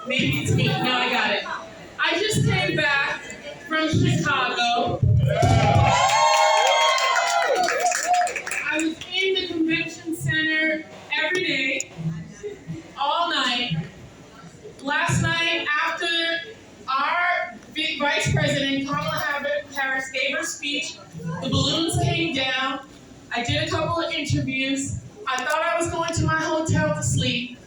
Maybe it's me. No, I got it. I just came back from Chicago. I was in the convention center every day, all night. Last night, after our Vice President, Kamala Harris, gave her speech, the balloons came down. I did a couple of interviews. I thought I was going to my hotel to sleep.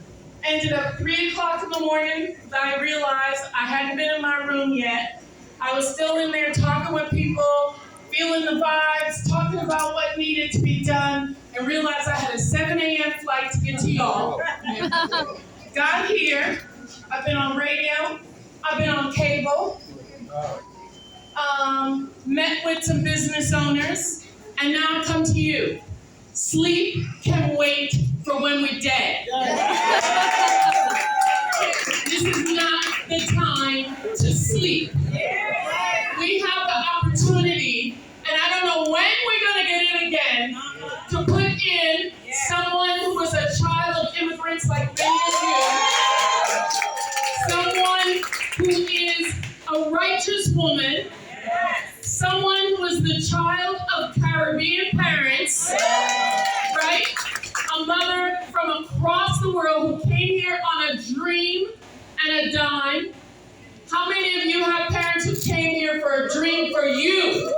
Ended up 3 o'clock in the morning that I realized I hadn't been in my room yet. I was still in there talking with people, feeling the vibes, talking about what needed to be done, and realized I had a 7 a.m. flight to get to y'all. Got here. I've been on radio. I've been on cable. Met with some business owners, and now I come to you. Sleep can wait for when we're dead. This is not the time to sleep. We have the opportunity, and I don't know when we're going to get in again, to put in someone who was a child of immigrants like many of you, someone who is a righteous woman, someone who was the child of Caribbean parents, right? A mother from across the world who came here on a dream and a dime. How many of you have parents who came here for a dream for you?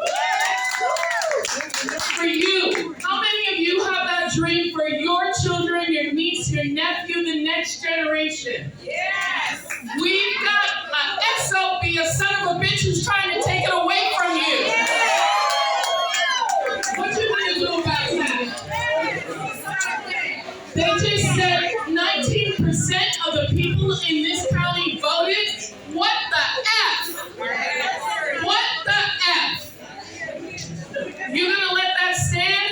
For you. How many of you have that dream for your children, your niece, your nephew, the next generation? Yes. We've got an SOB, a son of a bitch who's trying to take it away from you. What you going to do about that? They just said 19% of the people in this county voted. What the F? What the F? You gonna let that stand?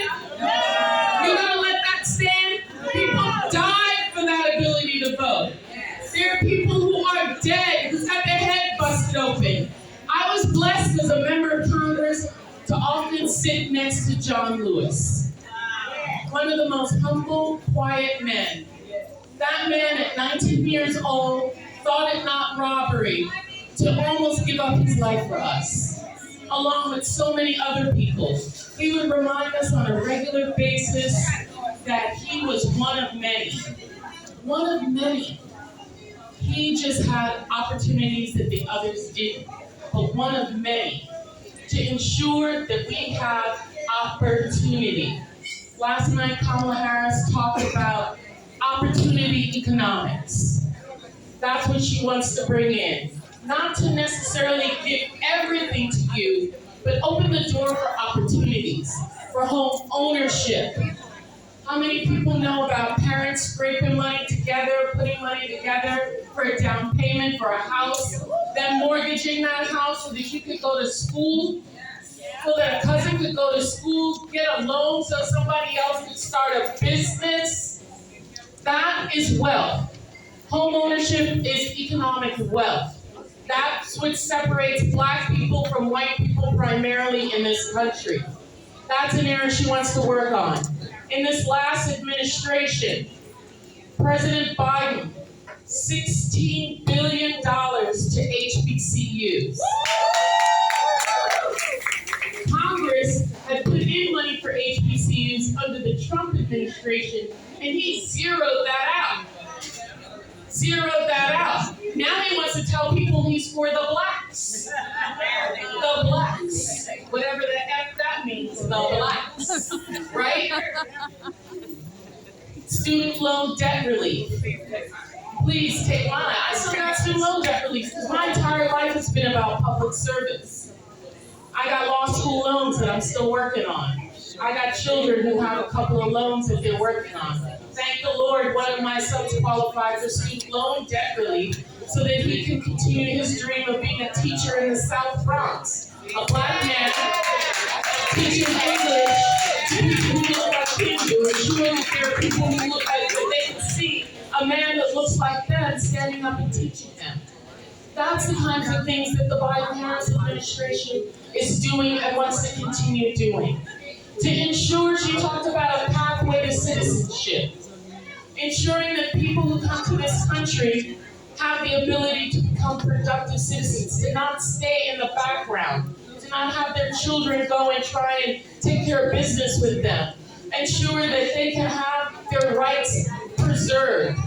You gonna let that stand? People died for that ability to vote. There are people who are dead, who's got their head busted open. I was blessed as a member of Congress to often sit next to John Lewis. One of the most humble, quiet men. That man at 19 years old thought it not robbery to almost give up his life for us, along with so many other people. He would remind us on a regular basis that he was one of many. One of many. He just had opportunities that the others didn't, but one of many, to ensure that we have opportunity. Last night, Kamala Harris talked about opportunity economics. That's what she wants to bring in. Not to necessarily give everything to you, but open the door for opportunities, for home ownership. How many people know about parents scraping money together, putting money together for a down payment for a house, then mortgaging that house so that you could go to school, so that a cousin could go to school, get a loan so somebody else could start a business? That is wealth. Home ownership is economic wealth. That's what separates Black people from white people primarily in this country. That's an area she wants to work on. In this last administration, President Biden, $16 billion to HBCUs. Congress had put in money for HBCUs under the Trump administration, and he zeroed that out. Now he wants to tell people he's for the blacks. The blacks. Whatever the F that means, the blacks. Right? Student loan debt relief. Please take mine. I still got student loan debt relief because my entire life has been about public service. I got law school loans that I'm still working on. I got children who have a couple of loans that they're working on. Thank the Lord, one of my sons qualified for student loan debt relief so that he can continue his dream of being a teacher in the South Bronx. A black man teaching English to people who look like him, or ensuring that there are people who look like that they can see a man that looks like them standing up and teaching them. That's the kinds of things that the Biden-Harris administration is doing and wants to continue doing. To ensure, she talked about a pathway to citizenship. Ensuring that people who come to this country have the ability to become productive citizens, to not stay in the background, to not have their children go and try and take care of business with them. Ensure that they can have their rights preserved.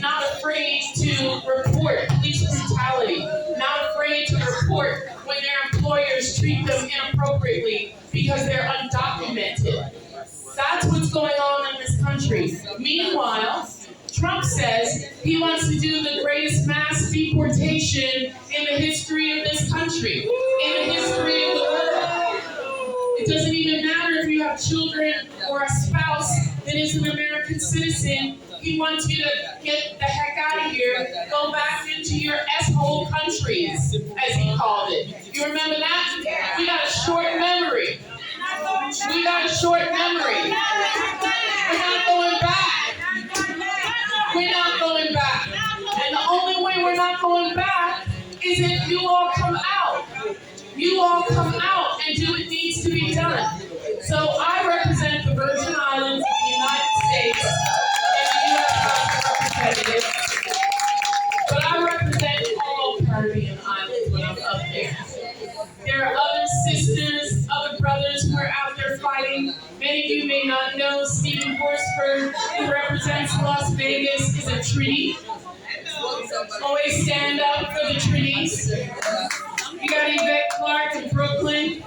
Not afraid to report police brutality, not afraid to report when their employers treat them inappropriately because they're undocumented. That's what's going on in this country. Meanwhile, Trump says he wants to do the greatest mass deportation in the history of this country, in the history of the world. It doesn't even matter if you have children or a spouse that is an American citizen. He wants you to get the heck out of here, go back into your S-hole countries, as he called it. You remember that? We got a short memory. We're not going back. And the only way we're not going back is if you all come out. You all come out and do what needs to be done. So I represent the Virgin Islands of the United States and the U.S. House of Representatives. But I represent all Caribbean islands when I'm up there. There are other sisters, other brothers who are out there fighting. Many of you may not know Stephen Horsford, who represents Las Vegas, is a Trini. Always stand up for the Trinis. You got Yvette Clark in Brooklyn.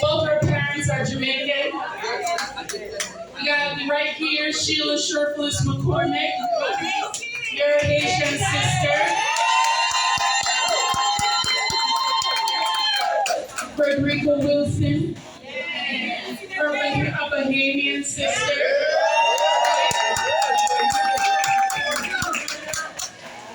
Both her parents are Jamaican. You got right here Sheila Sherfless McCormick. You're a Haitian sister. Frederica Wilson, a Bahamian sister.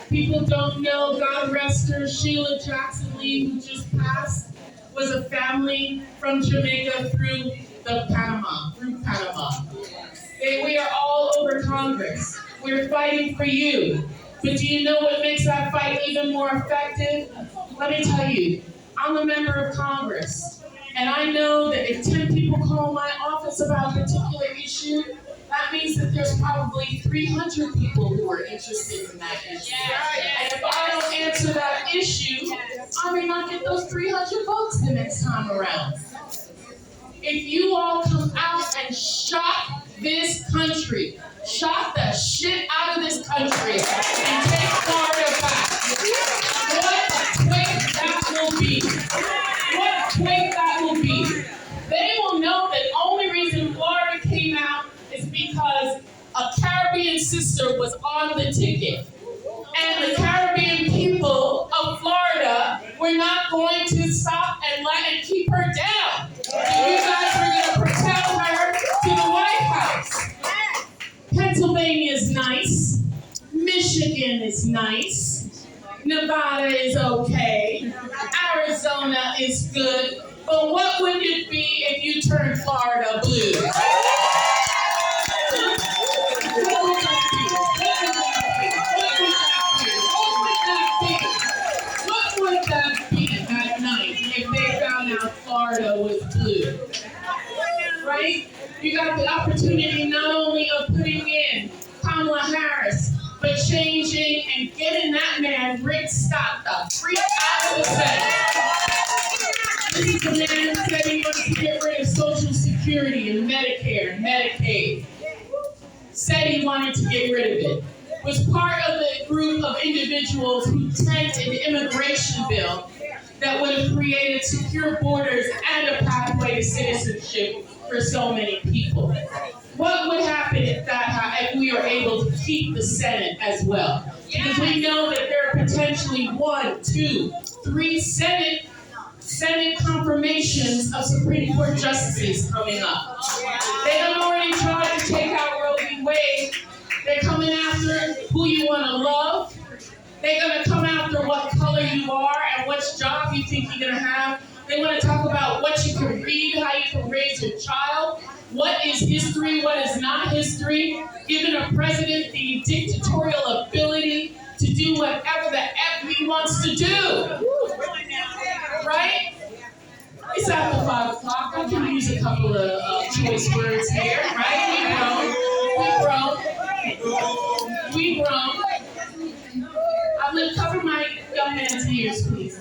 People don't know, God rest her, Sheila Jackson Lee, who just passed, was a family from Jamaica through Panama. We are all over Congress. We're fighting for you. But do you know what makes that fight even more effective? Let me tell you. I'm a member of Congress, and I know that if 10 people call my office about a particular issue, that means that there's probably 300 people who are interested in that issue. And if I don't answer that issue, I may not get those 300 votes the next time around. If you all come out and shock this country, shock the shit out of this country, and take Florida back, what quake that will be. They will know that the only reason Florida came out is because a Caribbean sister was on the ticket. And the Caribbean people of Florida were not going to stop and keep her down. And you guys were going to propel her to the White House. Pennsylvania is nice. Michigan is nice. Nevada is okay. Arizona is good. But what would it be if you turned Florida blue? What would that be at night if they found out Florida was blue? Right? You got the opportunity not only of putting in Kamala Harris, but changing and getting that man, Rick Scott, the freak out of the Senate. This is the man who said he wants to get rid of Social said he wanted to get rid of it, was part of the group of individuals who tanked an immigration bill that would have created secure borders and a pathway to citizenship for so many people. What would happen if we are able to keep the Senate as well? Because we know that there are potentially 1, 2, 3 Senate confirmations of Supreme Court justices coming up. They done already tried to take out Roe v. Wade. They're coming after who you want to love. They're going to come after what color you are and which job you think you're going to have. They want to talk about what you can read, how you can raise your child, what is history, what is not history, giving a president the dictatorial ability to do whatever the F he wants to do. Right? It's after 5 o'clock. I can use a couple of choice words here, right? We grown. I'm going to cover my young man's ears, please.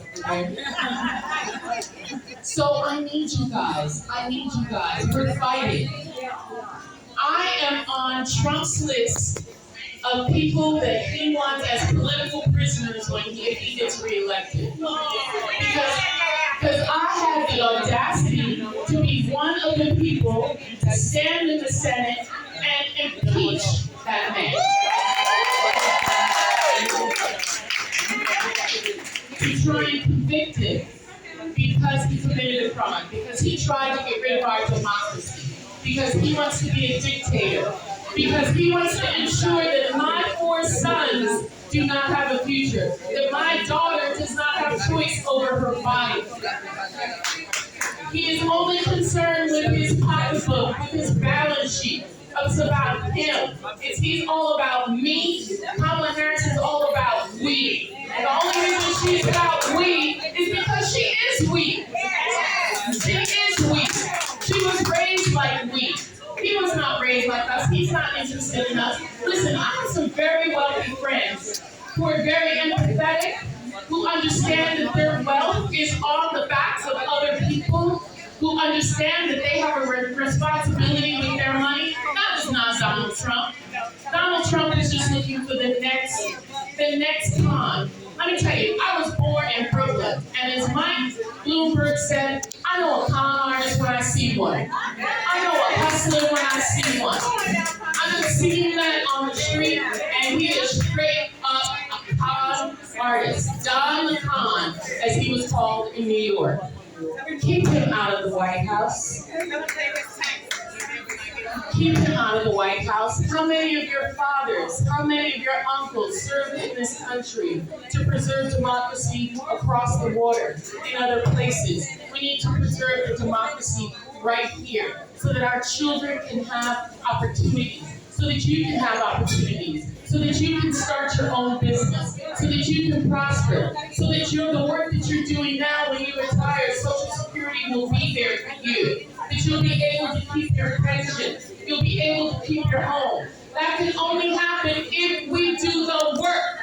So I need you guys. We're fighting. I am on Trump's list of people that he wants as political prisoners if he gets reelected. Because I had the audacity to be one of the people to stand in the Senate and impeach that man. To try and convict him because he committed a crime, because he tried to get rid of our democracy, because he wants to be a dictator, because he wants to ensure that my 4 sons do not have a future, that my daughter does not have choice over her body. He is only concerned with his pocketbook, with his balance sheet. It's about him. He's all about me. Kamala Harris is all about we. And the only reason she's about we is because she is we. She is we. She was raised like we. He was not raised like us. He's not interested in us. Listen, I have some very wealthy friends who are very empathetic, who understand that their wealth is on the backs of other people, who understand that they have a responsibility with their money. Not Donald Trump. Donald Trump is just looking for the next con. Let me tell you, I was born in Brooklyn, and as Mike Bloomberg said, I know a con artist when I see one. I know a hustler when I see one. I've seen that on the street, and he is straight up a con artist. Don the Con, as he was called in New York. Keep him out of the White House. Keep him out of the White House. How many of your fathers, how many of your uncles served in this country to preserve democracy across the water in other places? We need to preserve the democracy right here so that our children can have opportunities, so that you can have opportunities, so that you can start your own business, so that you can prosper, so that the work that you're doing now when you retire, Social Security will be there for you, that you'll be able to keep your pension, you'll be able to keep your home. That can only happen if we do the work.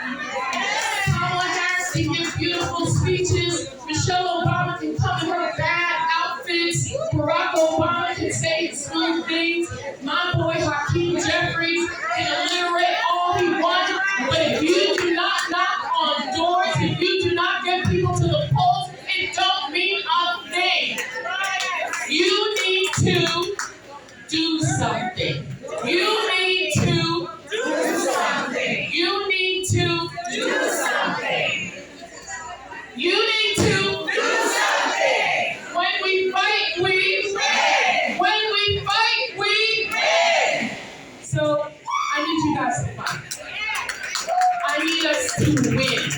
Kamala Harris can give beautiful speeches. Michelle Obama can come in her bad outfits. Barack Obama can say his smooth things. My boy Hakeem Jeffries can alliterate all he wants. But if you do not knock on doors, if you do not get people to the polls, it don't mean a thing. You need to do something. You need to do something. You need to do something. You need to do something. When we fight, we win. When we fight, we win. So I need you guys to fight. I need us to win.